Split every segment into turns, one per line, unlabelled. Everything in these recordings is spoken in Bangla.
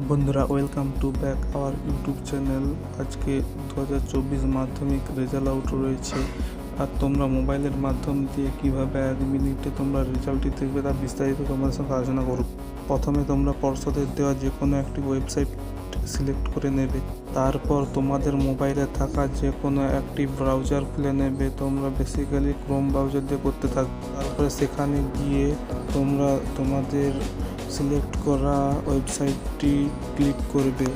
বন্ধুরা, welcome to back our YouTube channel. আজকে 2024 মাধ্যমিক রেজাল্ট আউট রয়েছে, আর তোমরা মোবাইলের মাধ্যম দিয়ে কীভাবে 1 মিনিটে তোমরা রেজাল্টটি দেখবে তার বিস্তারিত তোমাদের সঙ্গে আলোচনা করব। প্রথমে তোমরা পর্ষদের দেওয়া যে কোনো একটি ওয়েবসাইট সিলেক্ট করে নেবে। তারপর তোমাদের মোবাইলে থাকা যে কোনো একটি ব্রাউজার খুলে নেবে। তোমরা বেসিক্যালি ক্রোম ব্রাউজার দিয়ে করতে থাকবে। তারপরে সেখানে গিয়ে তোমরা তোমাদের সিলেক্ট করা ওয়েবসাইটটি ক্লিক করবে।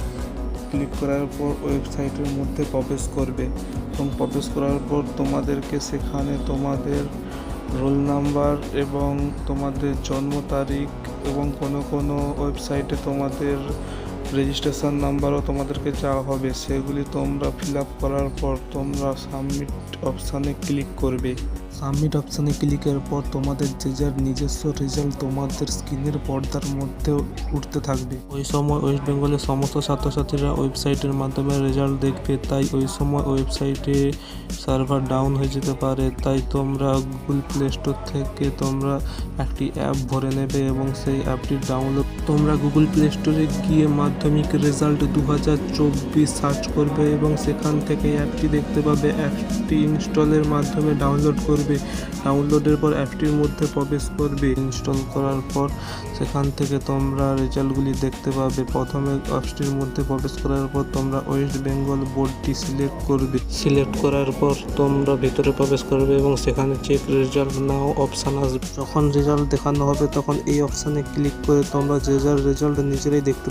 ক্লিক করার পর ওয়েবসাইটের মধ্যে প্রবেশ করবে এবং প্রবেশ করার পর তোমাদেরকে সেখানে তোমাদের রোল নাম্বার এবং তোমাদের জন্ম তারিখ এবং কোনো ওয়েবসাইটে তোমাদের রেজিস্ট্রেশন নাম্বারও তোমাদেরকে চাওয়া হবে। সেগুলি তোমরা ফিল আপ করার পর তোমরা সাবমিট অপশানে ক্লিক করবে। সাবমিট অপশানে ক্লিকের পর তোমাদের যে যার নিজস্ব রেজাল্ট তোমাদের স্ক্রিনের পর্দার মধ্যে উঠতে থাকবে। ওই সময় ওয়েস্ট বেঙ্গলের সমস্ত ছাত্রছাত্রীরা ওয়েবসাইটের মাধ্যমে রেজাল্ট দেখবে, তাই ওই সময় ওয়েবসাইটে সার্ভার ডাউন হয়ে যেতে পারে। তাই তোমরা গুগল প্লে স্টোর থেকে তোমরা একটি অ্যাপ ভরে নেবে এবং সেই অ্যাপটি ডাউনলোড তোমরা গুগল প্লে স্টোরে গিয়ে মাধ্যমিক রেজাল্ট 2024 সার্চ করবে এবং সেখান থেকে অ্যাপটি দেখতে পাবে। অ্যাপটি ইনস্টলের মাধ্যমে ডাউনলোড করবে। ডাউনলোডের পর অ্যাপটির মধ্যে প্রবেশ করবে। ইনস্টল করার পর সেখান থেকে তোমরা রেজাল্টগুলি দেখতে পাবে। প্রথমে অ্যাপটির মধ্যে প্রবেশ করার পর তোমরা ওয়েস্ট বেঙ্গল বোর্ডটি সিলেক্ট করবে। সিলেক্ট করার পর তোমরা ভিতরে প্রবেশ করবে এবং সেখানে চেক রেজাল্ট নাও অপশান আসবে। যখন রেজাল্ট দেখানো হবে তখন এই অপশানে ক্লিক করে তোমরা যে যার রেজাল্ট নিজেরাই দেখতে